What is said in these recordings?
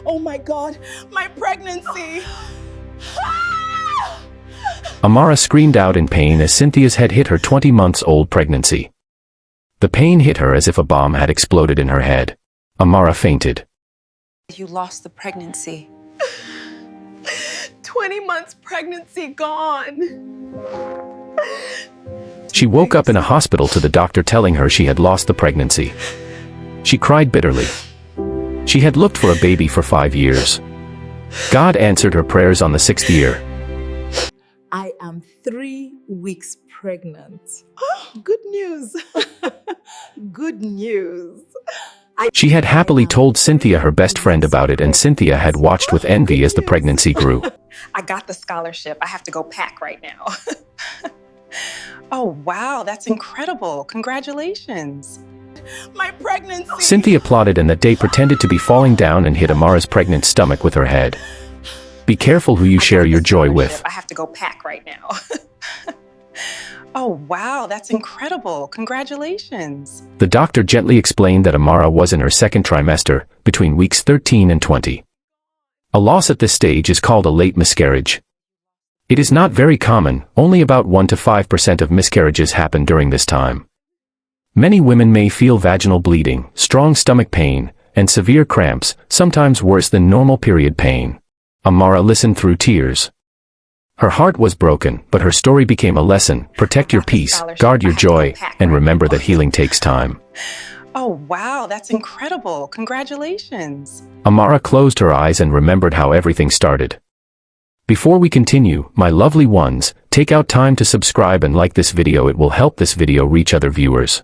Oh my God, my pregnancy! Amara screamed out in pain as Cynthia's head hit her 20-month-old pregnancy. The pain hit her as if a bomb had exploded in her head. Amara fainted. You lost the pregnancy. 20 months pregnancy gone. She woke up in a hospital to the doctor telling her she had lost the pregnancy. She cried bitterly. She had looked for a baby for 5 years. God answered her prayers on the 6th year. I am 3 weeks pregnant. Oh, good news. Good news. She had happily told Cynthia, her best friend, about it, and Cynthia had watched with envy as the pregnancy grew. I got the scholarship. I have to go pack right now. Oh, wow, that's incredible. Congratulations. My pregnancy. Cynthia plotted and that day pretended to be falling down and hit Amara's pregnant stomach with her head. Be careful who you share your joy with. I have to go pack right now. Oh, wow, that's incredible. Congratulations. The doctor gently explained that Amara was in her second trimester, between weeks 13 and 20. A loss at this stage is called a late miscarriage. It is not very common, only about 1 to 5% of miscarriages happen during this time. Many women may feel vaginal bleeding, strong stomach pain, and severe cramps, sometimes worse than normal period pain. Amara listened through tears. Her heart was broken, but her story became a lesson. Protect your peace, guard your joy, and remember that healing takes time. Oh, wow, that's incredible. Congratulations. Amara closed her eyes and remembered how everything started. Before we continue, my lovely ones, take out time to subscribe and like this video. It will help this video reach other viewers.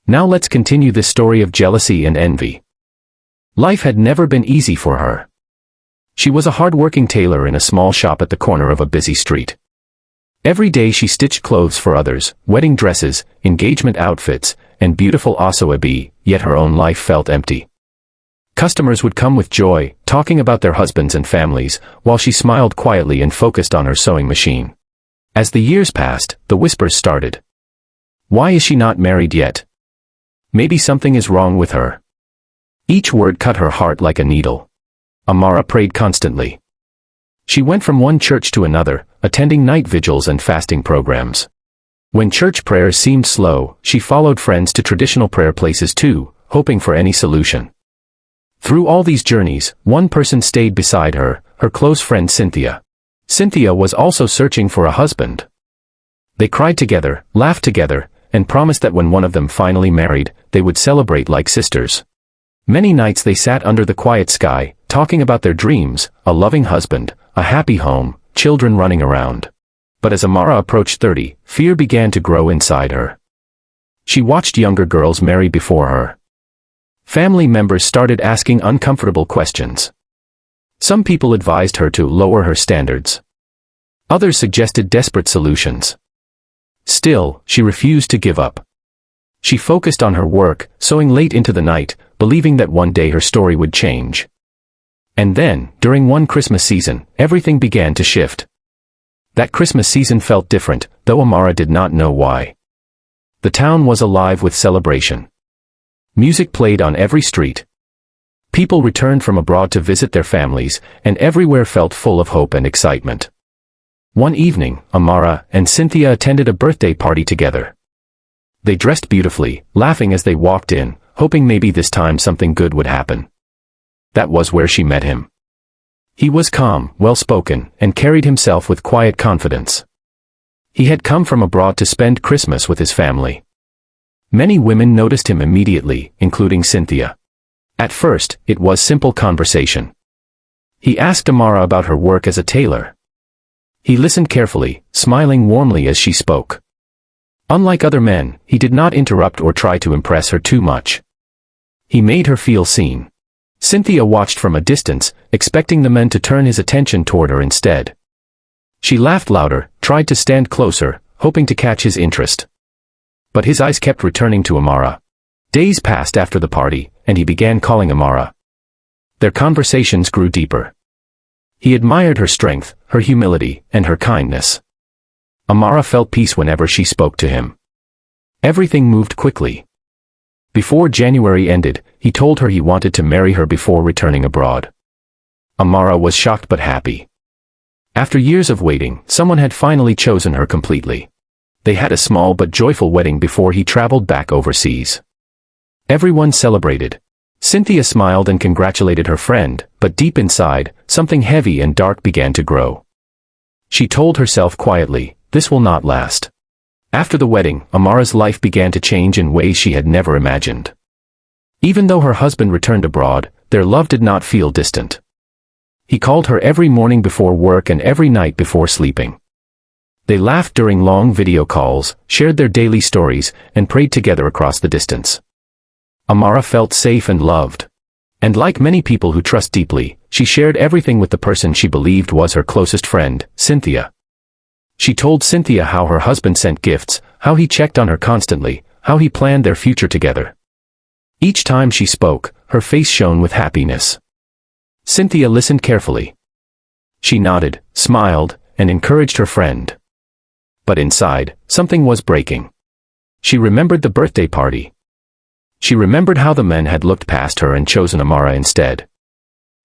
Now let's continue this story of jealousy and envy. Life had never been easy for her. She was a hard-working tailor in a small shop at the corner of a busy street. Every day she stitched clothes for others, wedding dresses, engagement outfits, and beautiful asoebi, yet her own life felt empty. Customers would come with joy, talking about their husbands and families, while she smiled quietly and focused on her sewing machine. As the years passed, the whispers started. Why is she not married yet? Maybe something is wrong with her. Each word cut her heart like a needle. Amara prayed constantly. She went from one church to another, attending night vigils and fasting programs. When church prayers seemed slow, she followed friends to traditional prayer places too, hoping for any solution. Through all these journeys, one person stayed beside her, her close friend Cynthia. Cynthia was also searching for a husband. They cried together, laughed together, and promised that when one of them finally married, they would celebrate like sisters. Many nights they sat under the quiet sky, talking about their dreams, a loving husband, a happy home, children running around. But as Amara approached 30, fear began to grow inside her. She watched younger girls marry before her. Family members started asking uncomfortable questions. Some people advised her to lower her standards. Others suggested desperate solutions. Still, she refused to give up. She focused on her work, sewing late into the night, believing that one day her story would change. And then, during one Christmas season, everything began to shift. That Christmas season felt different, though Amara did not know why. The town was alive with celebration. Music played on every street. People returned from abroad to visit their families, and everywhere felt full of hope and excitement. One evening, Amara and Cynthia attended a birthday party together. They dressed beautifully, laughing as they walked in, hoping maybe this time something good would happen. That was where she met him. He was calm, well-spoken, and carried himself with quiet confidence. He had come from abroad to spend Christmas with his family. Many women noticed him immediately, including Cynthia. At first, it was simple conversation. He asked Amara about her work as a tailor. He listened carefully, smiling warmly as she spoke. Unlike other men, he did not interrupt or try to impress her too much. He made her feel seen. Cynthia watched from a distance, expecting the man to turn his attention toward her instead. She laughed louder, tried to stand closer, hoping to catch his interest. But his eyes kept returning to Amara. Days passed after the party, and he began calling Amara. Their conversations grew deeper. He admired her strength, her humility, and her kindness. Amara felt peace whenever she spoke to him. Everything moved quickly. Before January ended, he told her he wanted to marry her before returning abroad. Amara was shocked but happy. After years of waiting, someone had finally chosen her completely. They had a small but joyful wedding before he traveled back overseas. Everyone celebrated. Cynthia smiled and congratulated her friend, but deep inside, something heavy and dark began to grow. She told herself quietly, "This will not last." After the wedding, Amara's life began to change in ways she had never imagined. Even though her husband returned abroad, their love did not feel distant. He called her every morning before work and every night before sleeping. They laughed during long video calls, shared their daily stories, and prayed together across the distance. Amara felt safe and loved. And like many people who trust deeply, she shared everything with the person she believed was her closest friend, Cynthia. She told Cynthia how her husband sent gifts, how he checked on her constantly, how he planned their future together. Each time she spoke, her face shone with happiness. Cynthia listened carefully. She nodded, smiled, and encouraged her friend. But inside, something was breaking. She remembered the birthday party. She remembered how the men had looked past her and chosen Amara instead.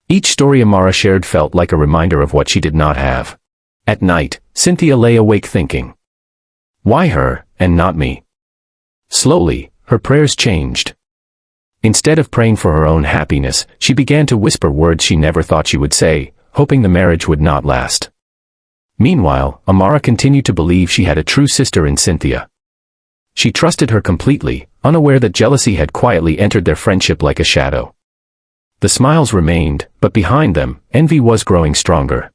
Each story Amara shared felt like a reminder of what she did not have. At night, Cynthia lay awake thinking, "Why her, and not me?" Slowly, her prayers changed. Instead of praying for her own happiness, she began to whisper words she never thought she would say, hoping the marriage would not last. Meanwhile, Amara continued to believe she had a true sister in Cynthia. She trusted her completely, unaware that jealousy had quietly entered their friendship like a shadow. The smiles remained, but behind them, envy was growing stronger.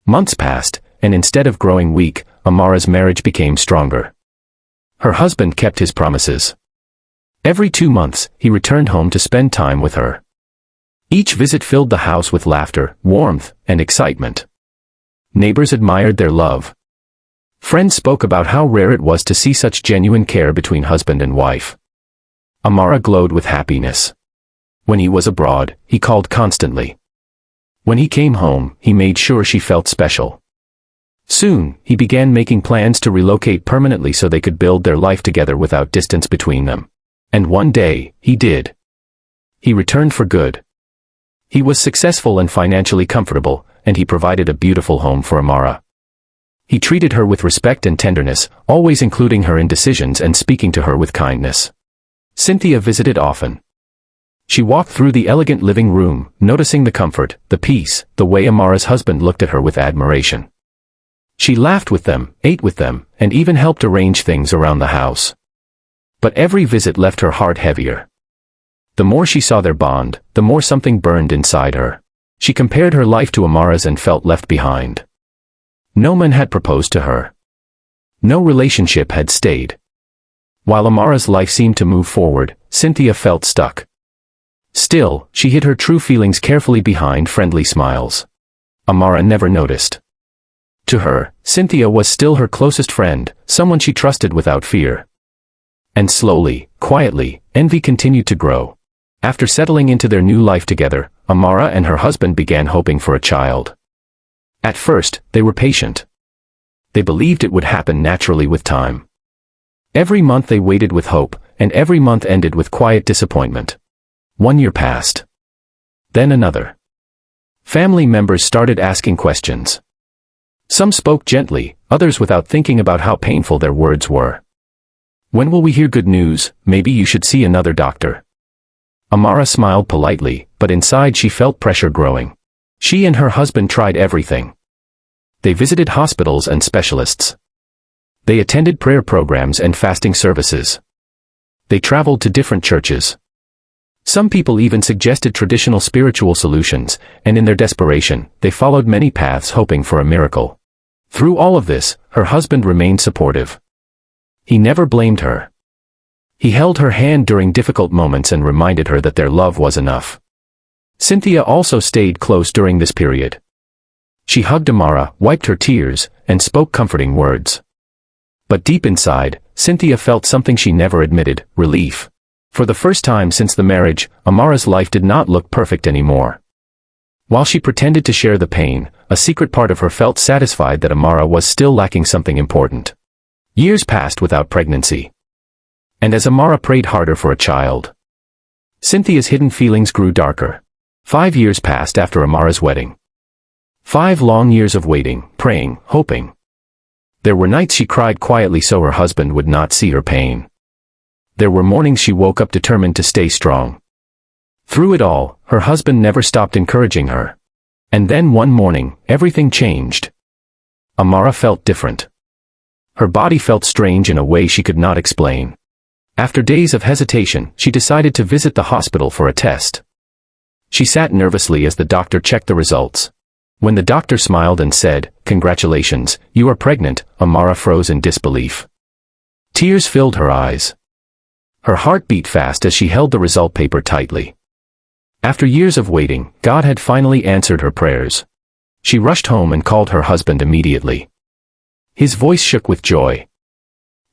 Months passed, and instead of growing weak, Amara's marriage became stronger. Her husband kept his promises. Every 2 months, he returned home to spend time with her. Each visit filled the house with laughter, warmth, and excitement. Neighbors admired their love. Friends spoke about how rare it was to see such genuine care between husband and wife. Amara glowed with happiness. When he was abroad, he called constantly. When he came home, he made sure she felt special. Soon, he began making plans to relocate permanently so they could build their life together without distance between them. And one day, he did. He returned for good. He was successful and financially comfortable, and he provided a beautiful home for Amara. He treated her with respect and tenderness, always including her in decisions and speaking to her with kindness. Cynthia visited often. She walked through the elegant living room, noticing the comfort, the peace, the way Amara's husband looked at her with admiration. She laughed with them, ate with them, and even helped arrange things around the house. But every visit left her heart heavier. The more she saw their bond, the more something burned inside her. She compared her life to Amara's and felt left behind. No man had proposed to her. No relationship had stayed. While Amara's life seemed to move forward, Cynthia felt stuck. Still, she hid her true feelings carefully behind friendly smiles. Amara never noticed. To her, Cynthia was still her closest friend, someone she trusted without fear. And slowly, quietly, envy continued to grow. After settling into their new life together, Amara and her husband began hoping for a child. At first, they were patient. They believed it would happen naturally with time. Every month they waited with hope, and every month ended with quiet disappointment. 1 year passed. Then another. Family members started asking questions. Some spoke gently, others without thinking about how painful their words were. "When will we hear good news? Maybe you should see another doctor." Amara smiled politely, but inside she felt pressure growing. She and her husband tried everything. They visited hospitals and specialists. They attended prayer programs and fasting services. They traveled to different churches. Some people even suggested traditional spiritual solutions, and in their desperation, they followed many paths hoping for a miracle. Through all of this, her husband remained supportive. He never blamed her. He held her hand during difficult moments and reminded her that their love was enough. Cynthia also stayed close during this period. She hugged Amara, wiped her tears, and spoke comforting words. But deep inside, Cynthia felt something she never admitted: relief. For the first time since the marriage, Amara's life did not look perfect anymore. While she pretended to share the pain, a secret part of her felt satisfied that Amara was still lacking something important. Years passed without pregnancy. And as Amara prayed harder for a child, Cynthia's hidden feelings grew darker. 5 years passed after Amara's wedding. 5 long years of waiting, praying, hoping. There were nights she cried quietly so her husband would not see her pain. There were mornings she woke up determined to stay strong. Through it all, her husband never stopped encouraging her. And then one morning, everything changed. Amara felt different. Her body felt strange in a way she could not explain. After days of hesitation, she decided to visit the hospital for a test. She sat nervously as the doctor checked the results. When the doctor smiled and said, "Congratulations, you are pregnant," Amara froze in disbelief. Tears filled her eyes. Her heart beat fast as she held the result paper tightly. After years of waiting, God had finally answered her prayers. She rushed home and called her husband immediately. His voice shook with joy.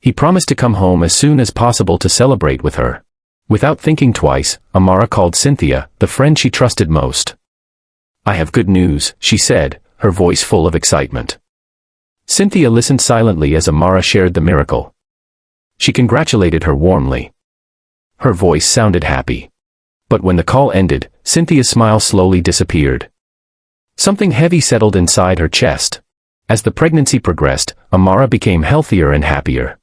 He promised to come home as soon as possible to celebrate with her. Without thinking twice, Amara called Cynthia, the friend she trusted most. "I have good news," she said, her voice full of excitement. Cynthia listened silently as Amara shared the miracle. She congratulated her warmly. Her voice sounded happy. But when the call ended, Cynthia's smile slowly disappeared. Something heavy settled inside her chest. As the pregnancy progressed, Amara became healthier and happier.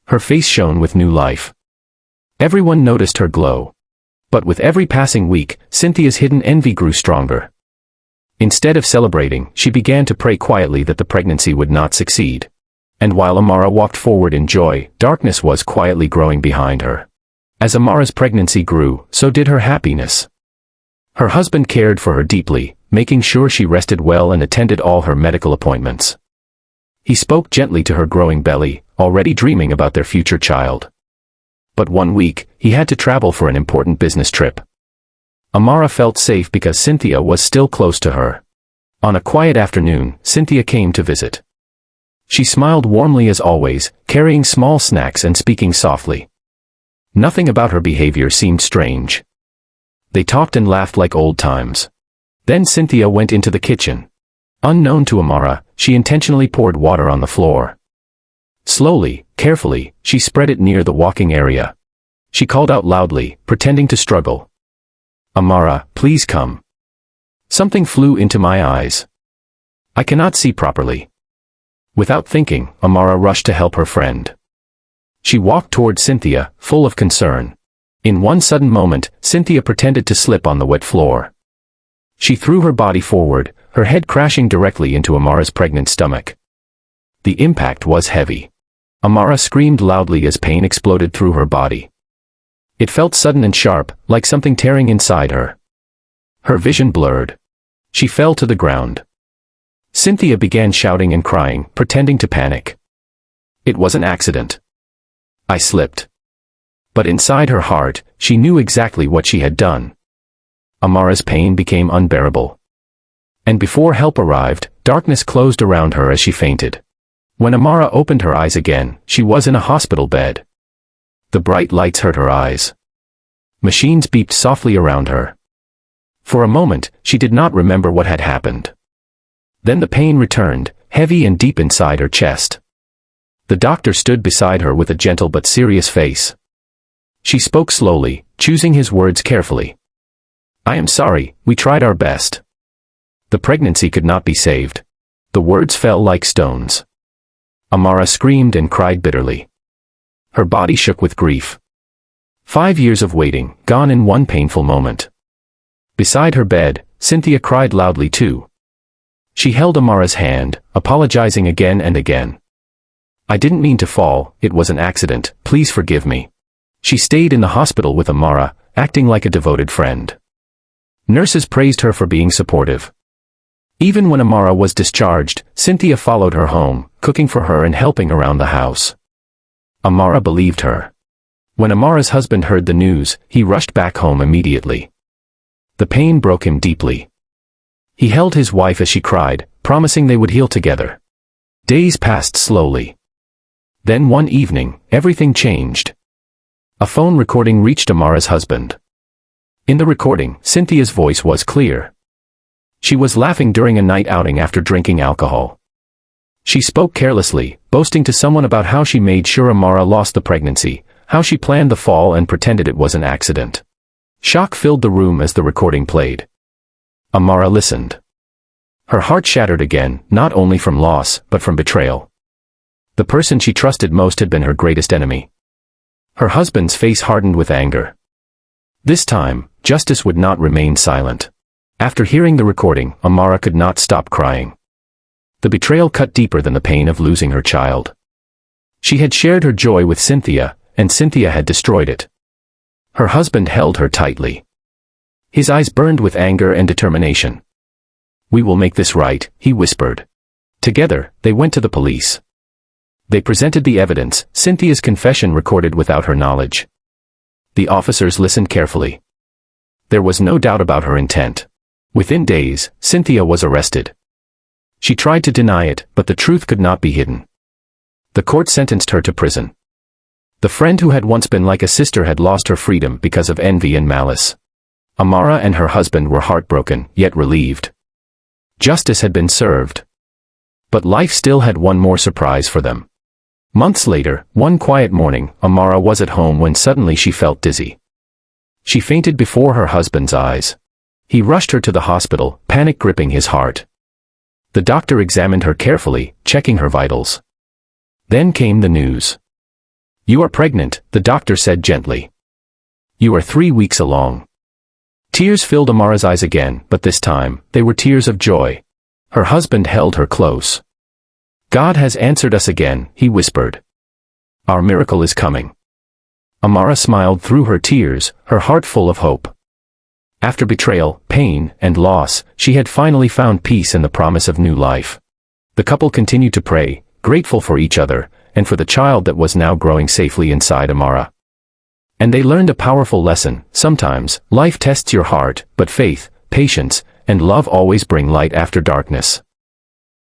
Her face shone with new life. Everyone noticed her glow. But with every passing week, Cynthia's hidden envy grew stronger. Instead of celebrating, she began to pray quietly that the pregnancy would not succeed. And while Amara walked forward in joy, darkness was quietly growing behind her. As Amara's pregnancy grew, so did her happiness. Her husband cared for her deeply, making sure she rested well and attended all her medical appointments. He spoke gently to her growing belly, already dreaming about their future child. But one week, he had to travel for an important business trip. Amara felt safe because Cynthia was still close to her. On a quiet afternoon, Cynthia came to visit. She smiled warmly as always, carrying small snacks and speaking softly. Nothing about her behavior seemed strange. They talked and laughed like old times. Then Cynthia went into the kitchen. Unknown to Amara, she intentionally poured water on the floor. Slowly, carefully, she spread it near the walking area. She called out loudly, pretending to struggle. "Amara, please come." Something flew into my eyes. I cannot see properly. Without thinking, Amara rushed to help her friend. She walked toward Cynthia, full of concern. In one sudden moment, Cynthia pretended to slip on the wet floor. She threw her body forward, her head crashing directly into Amara's pregnant stomach. The impact was heavy. Amara screamed loudly as pain exploded through her body. It felt sudden and sharp, like something tearing inside her. Her vision blurred. She fell to the ground. Cynthia began shouting and crying, pretending to panic. It was an accident. I slipped. But inside her heart, she knew exactly what she had done. Amara's pain became unbearable. And before help arrived, darkness closed around her as she fainted. When Amara opened her eyes again, she was in a hospital bed. The bright lights hurt her eyes. Machines beeped softly around her. For a moment, she did not remember what had happened. Then the pain returned, heavy and deep inside her chest. The doctor stood beside her with a gentle but serious face. She spoke slowly, choosing his words carefully. "I am sorry, we tried our best. The pregnancy could not be saved." The words fell like stones. Amara screamed and cried bitterly. Her body shook with grief. 5 years of waiting, gone in one painful moment. Beside her bed, Cynthia cried loudly too. She held Amara's hand, apologizing again and again. "I didn't mean to fall, it was an accident, please forgive me." She stayed in the hospital with Amara, acting like a devoted friend. Nurses praised her for being supportive. Even when Amara was discharged, Cynthia followed her home, cooking for her and helping around the house. Amara believed her. When Amara's husband heard the news, he rushed back home immediately. The pain broke him deeply. He held his wife as she cried, promising they would heal together. Days passed slowly. Then one evening, everything changed. A phone recording reached Amara's husband. In the recording, Cynthia's voice was clear. She was laughing during a night outing after drinking alcohol. She spoke carelessly, boasting to someone about how she made sure Amara lost the pregnancy, how she planned the fall and pretended it was an accident. Shock filled the room as the recording played. Amara listened. Her heart shattered again, not only from loss, but from betrayal. The person she trusted most had been her greatest enemy. Her husband's face hardened with anger. This time, Justice would not remain silent. After hearing the recording, Amara could not stop crying. The betrayal cut deeper than the pain of losing her child. She had shared her joy with Cynthia, and Cynthia had destroyed it. Her husband held her tightly. His eyes burned with anger and determination. "We will make this right," he whispered. Together, they went to the police. They presented the evidence, Cynthia's confession recorded without her knowledge. The officers listened carefully. There was no doubt about her intent. Within days, Cynthia was arrested. She tried to deny it, but the truth could not be hidden. The court sentenced her to prison. The friend who had once been like a sister had lost her freedom because of envy and malice. Amara and her husband were heartbroken, yet relieved. Justice had been served. But life still had one more surprise for them. Months later, one quiet morning, Amara was at home when suddenly she felt dizzy. She fainted before her husband's eyes. He rushed her to the hospital, panic gripping his heart. The doctor examined her carefully, checking her vitals. Then came the news. "You are pregnant," the doctor said gently. "You are 3 weeks along." Tears filled Amara's eyes again, but this time, they were tears of joy. Her husband held her close. "God has answered us again," he whispered. "Our miracle is coming." Amara smiled through her tears, her heart full of hope. After betrayal, pain, and loss, she had finally found peace and the promise of new life. The couple continued to pray, grateful for each other, and for the child that was now growing safely inside Amara. And they learned a powerful lesson: sometimes, life tests your heart, but faith, patience, and love always bring light after darkness.